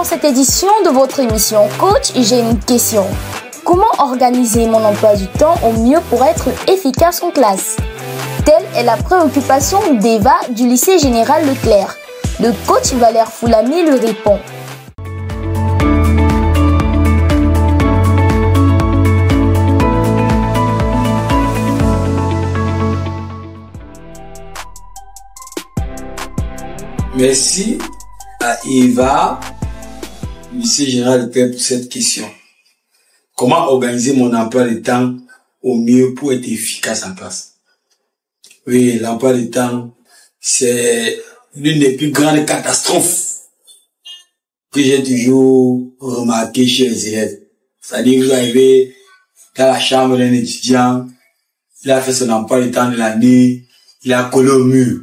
cette édition de votre émission Coach, j'ai une question. Comment organiser mon emploi du temps au mieux pour être efficace en classe? Telle est la préoccupation d'Eva du lycée général Leclerc. Le coach Valère Foulami lui répond. Merci à Eva, lycée général Leclerc, pour cette question. Comment organiser mon emploi de temps au mieux pour être efficace en classe? Oui, l'emploi de temps, c'est l'une des plus grandes catastrophes que j'ai toujours remarqué chez les élèves. C'est-à-dire que vous arrivez dans la chambre d'un étudiant, il a fait son emploi de temps de l'année, il a collé au mur.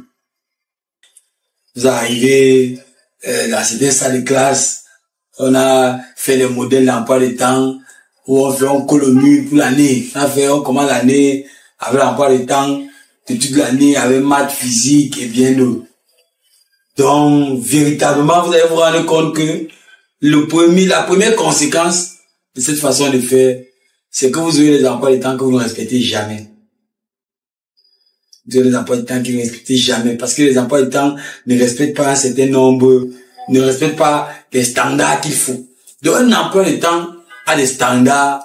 Vous arrivez dans certaines salles de classe, on a fait les modèles d'emploi de temps, où on colle au mur pour l'année. On commence l'année avec l'emploi de temps de toute l'année, avec maths, physique et bien d'autres. Donc, véritablement, vous allez vous rendre compte que la première conséquence de cette façon de faire, c'est que vous aurez des emplois de temps que vous ne respectez jamais. Vous avez des emplois de temps qui ne respectent jamais, parce que les emplois de temps ne respectent pas un certain nombre, ne respectent pas les standards qu'il faut. Donc, un emploi de temps a des standards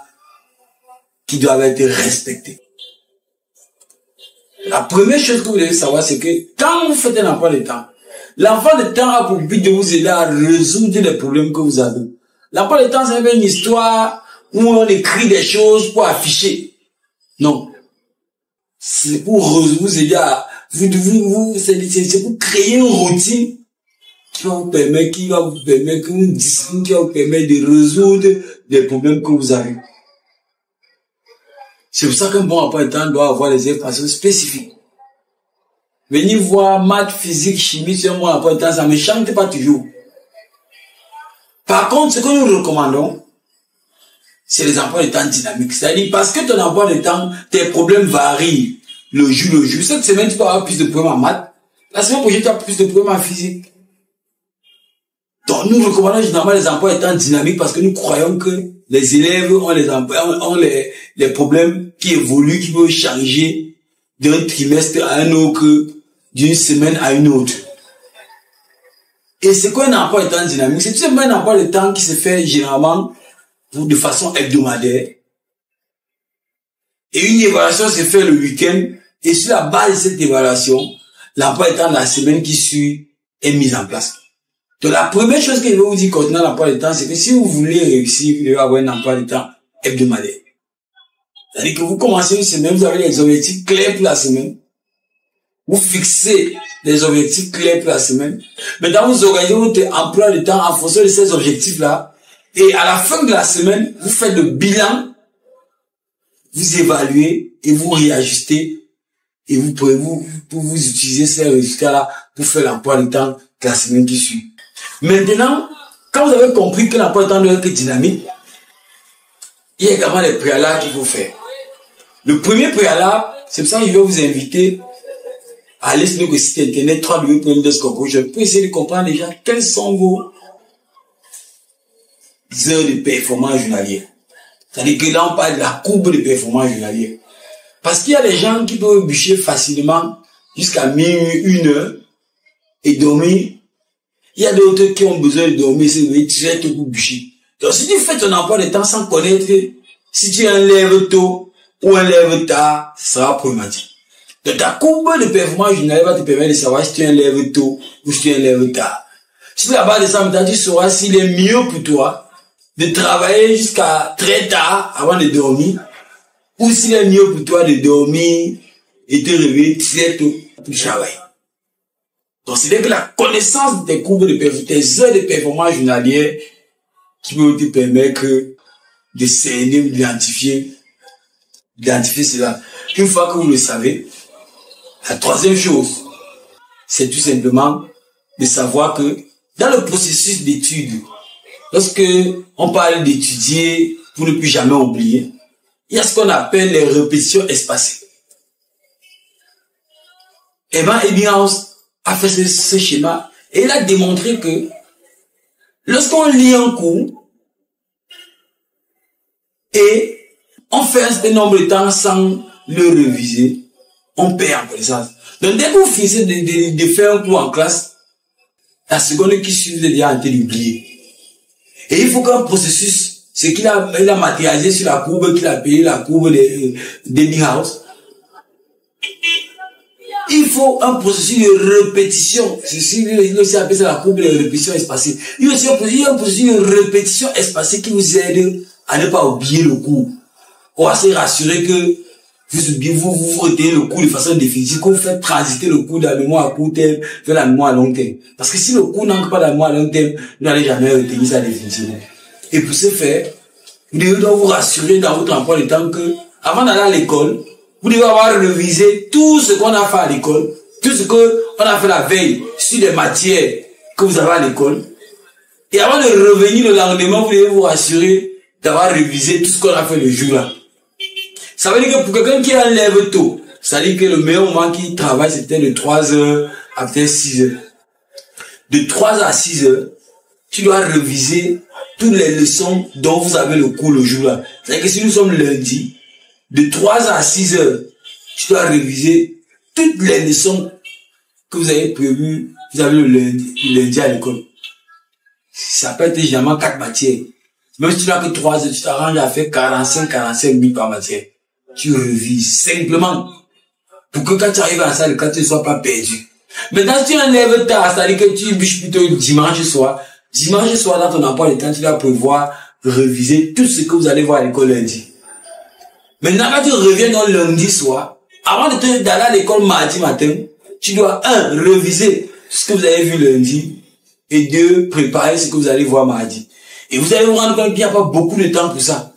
qui doivent être respectés. La première chose que vous devez savoir, c'est que quand vous faites un emploi de temps, l'emploi de temps a pour but de vous aider à résoudre les problèmes que vous avez. L'emploi de temps, c'est pas une histoire où on écrit des choses pour afficher. Non. C'est pour vous aider à, c'est pour créer une routine qui va vous permettre, une discipline qui va vous permettre de résoudre les problèmes que vous avez. C'est pour ça qu'un bon emploi de temps doit avoir des informations spécifiques. Venir voir maths, physique, chimie sur un bon emploi de temps, ça ne me chante pas toujours. Par contre, ce que nous recommandons, c'est les emplois de temps dynamiques. C'est-à-dire, parce que ton emploi de temps, tes problèmes varient le jour. Cette semaine, tu peux avoir plus de problèmes en maths. La semaine prochaine, tu as plus de problèmes en physique. Donc, nous recommandons généralement les emplois de temps dynamiques parce que nous croyons que les élèves ont les problèmes qui évoluent, qui peuvent changer d'un trimestre à un autre, d'une semaine à une autre. Et c'est quoi un emploi de temps dynamique? C'est tout simplement un emploi de temps qui se fait généralement de façon hebdomadaire. Et une évaluation se fait le week-end. Et sur la base de cette évaluation, l'emploi de temps de la semaine qui suit est mis en place. Donc la première chose que je vais vous dire concernant l'emploi de temps, c'est que si vous voulez réussir, vous devez avoir un emploi de temps hebdomadaire. C'est-à-dire que vous commencez une semaine, vous avez des objectifs clairs pour la semaine. Vous fixez des objectifs clairs pour la semaine. Maintenant, vous organisez votre emploi de temps en fonction de ces objectifs-là. Et à la fin de la semaine, vous faites le bilan, vous évaluez et vous réajustez. Et vous pouvez vous utiliser ces résultats-là pour faire l'emploi de temps de la semaine qui suit. Maintenant, quand vous avez compris que l'emploi de temps doit être dynamique, il y a également les préalables qu'il faut faire. Le premier préalable, c'est pour ça que je vais vous inviter à aller sur le site internet www.descopo. Pour essayer de comprendre déjà quelles sont vos heures de performance journalière. C'est-à-dire que là, on parle de la courbe de performance journalière. Parce qu'il y a des gens qui peuvent bûcher facilement jusqu'à minuit, 1 heure et dormir. Il y a d'autres qui ont besoin de dormir, c'est très tôt pour bûcher. Donc si tu fais ton emploi de temps sans connaître si tu enlèves tôt ou enlèves tard, ce sera problématique. Donc ta courbe de performance journalière va te permettre de savoir si tu enlèves tôt ou si tu enlèves tard. Sur la base de ça, tu sauras s'il est mieux pour toi de travailler jusqu'à très tard avant de dormir, ou s'il est mieux pour toi de dormir et te réveiller très tôt pour travailler. Donc, c'est que la connaissance des courbes de performance, des heures de performance journalière qui peuvent te permettre de cerner ou d'identifier cela. Une fois que vous le savez, la troisième chose, c'est tout simplement de savoir que dans le processus d'étude, lorsque on parle d'étudier pour ne plus jamais oublier, il y a ce qu'on appelle les répétitions espacées. Evan Ebbinghaus a fait ce schéma et il a démontré que Lorsqu'on lit un cours et on fait un certain nombre de temps sans le réviser, on perd en connaissance. Donc dès que vous finissez de faire un cours en classe, la seconde qui suit, vous êtes déjà en train d'oublier. Et il faut qu'un processus, ce qu'il a matérialisé sur la courbe qu'il a payé, la courbe d'Ebbinghaus, il faut un processus de répétition. Il aussi appelle ça la courbe de répétition espacée. Il y a aussi un processus de répétition espacée qui vous aide à ne pas oublier le cours. On va se rassurer que vous retenez le cours de façon définitive, que vous faites transiter le cours de la mémoire à court terme vers la mémoire à long terme. Parce que si le cours n'entre pas dans la mémoire à long terme, vous n'allez jamais retenir ça définitivement. Et pour ce faire, vous devez donc vous rassurer dans votre emploi de temps que, avant d'aller à l'école, vous devez avoir révisé tout ce qu'on a fait à l'école, tout ce qu'on a fait la veille sur les matières que vous avez à l'école. Et avant de revenir le lendemain, vous devez vous rassurer d'avoir révisé tout ce qu'on a fait le jour-là. Ça veut dire que pour quelqu'un qui enlève tôt, ça veut dire que le meilleur moment qu'il travaille, c'était de 3 heures à peut-être 6 heures. De 3 à 6 heures, tu dois réviser toutes les leçons dont vous avez le cours le jour-là. C'est-à-dire que si nous sommes lundi, de 3 à 6 heures, tu dois réviser toutes les leçons que vous avez prévues, vous avez le lundi à l'école. Ça peut être généralement 4 matières. Même si tu n'as que 3 heures, tu t'arranges à faire 45 minutes par matière. Tu révises simplement pour que quand tu arrives à la salle, quand tu ne sois pas perdu. Maintenant, si tu enlèves tard, c'est-à-dire que tu bûches plutôt dimanche soir, dans ton emploi de temps, tu dois prévoir réviser tout ce que vous allez voir à l'école lundi. Maintenant, quand tu reviens dans le lundi soir, avant d'aller à l'école mardi matin, tu dois, 1, réviser ce que vous avez vu lundi, et 2, préparer ce que vous allez voir mardi. Et vous allez vous rendre compte qu'il n'y a pas beaucoup de temps pour ça.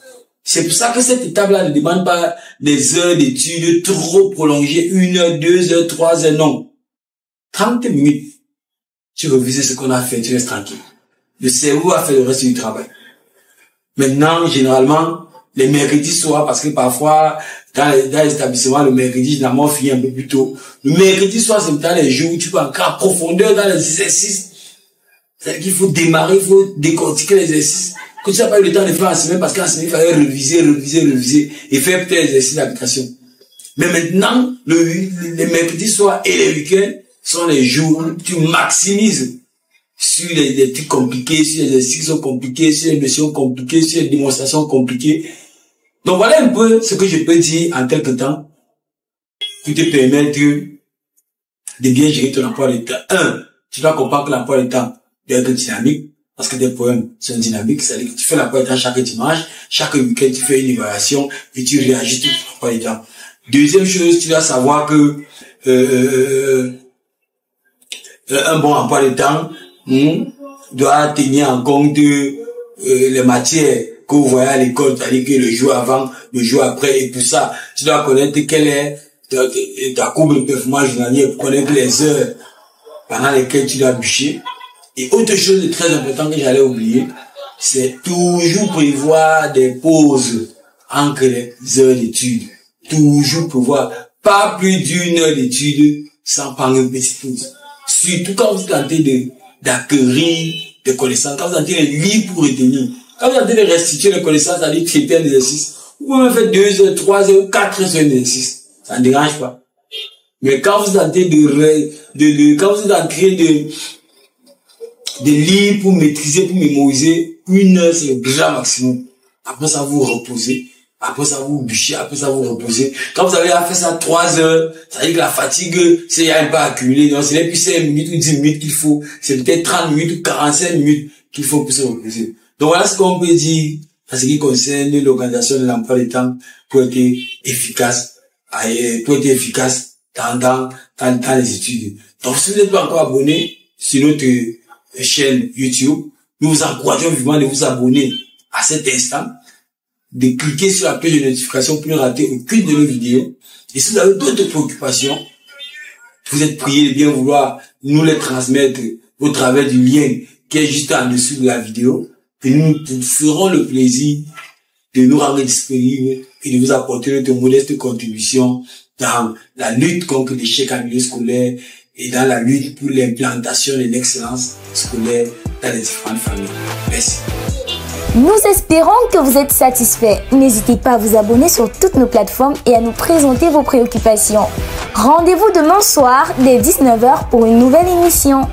C'est pour ça que cette étape-là ne demande pas des heures d'études trop prolongées, 1 heure, 2 heures, 3 heures, non. 30 minutes. Tu revises ce qu'on a fait, tu restes tranquille. Le cerveau a fait le reste du travail. Maintenant, généralement, les mercredis soirs, parce que parfois, dans les établissements, le mercredi, généralement, on finit un peu plus tôt. Le mercredi soir, c'est dans les jours où tu peux entrer en profondeur dans les exercices. C'est-à-dire qu'il faut démarrer, il faut décortiquer les exercices. Que tu n'as pas eu le temps de faire en semaine, parce qu'en semaine, il fallait réviser, et faire peut-être les exercices d'application. Mais maintenant, les mercredis soirs et les week-ends sont les jours où tu maximises sur les trucs compliqués, sur les exercices qui sont compliqués, sur les notions compliquées, sur les démonstrations compliquées. Donc voilà un peu ce que je peux dire en quelque temps pour te permettre de bien gérer ton emploi de temps. 1, tu dois comprendre que l'emploi de temps doit être dynamique, parce que tes problèmes sont dynamiques, c'est-à-dire que tu fais l'emploi de temps chaque dimanche, chaque week-end tu fais une évaluation et tu réagis tout l'emploi de temps. Deuxième chose, tu dois savoir que un bon emploi de temps doit tenir en compte les matières que vous voyez à l'école, c'est-à-dire que le jour avant, le jour après, et pour ça, tu dois connaître quelle est ta courbe de performance journalière pour connaître les heures pendant lesquelles tu dois bûcher. Et autre chose de très important que j'allais oublier, c'est toujours prévoir des pauses entre les heures d'études. Toujours prévoir pas plus d'1 heure d'études sans prendre une petite pause. Surtout quand vous tentez d'acquérir des connaissances, quand vous tentez de lire pour retenir, quand vous tentez de restituer les connaissances, c'est-à-dire traiter un exercice, vous pouvez faire 2 heures, 3 heures, 4 heures sur un exercice. Ça ne dérange pas. Mais quand vous tentez quand vous êtes en train de lire pour maîtriser, pour mémoriser, 1 heure, c'est le grand maximum. Après ça, vous reposez. Après ça, vous bûchez. Après ça, vous reposez. Quand vous avez fait ça 3 heures, ça veut dire que la fatigue, c'est un peu accumulé. Donc, c'est plus 5 minutes ou 10 minutes qu'il faut. C'est peut-être 30 minutes ou 45 minutes qu'il faut pour se reposer. Donc, voilà ce qu'on peut dire en ce qui concerne l'organisation de l'emploi du temps pour être efficace, dans les études. Donc, si vous n'êtes pas encore abonné sur notre chaîne YouTube, nous vous encourageons vivement de vous abonner à cet instant, de cliquer sur la cloche de notification pour ne rater aucune de nos vidéos. Et si vous avez d'autres préoccupations, vous êtes priés de bien vouloir nous les transmettre au travers du lien qui est juste en dessous de la vidéo. Et nous ferons le plaisir de nous rendre disponibles et de vous apporter notre modeste contribution dans la lutte contre l'échec en milieu scolaire et dans la lutte pour l'implantation de l'excellence scolaire dans les différentes familles. Merci. Nous espérons que vous êtes satisfaits. N'hésitez pas à vous abonner sur toutes nos plateformes et à nous présenter vos préoccupations. Rendez-vous demain soir dès 19 h pour une nouvelle émission.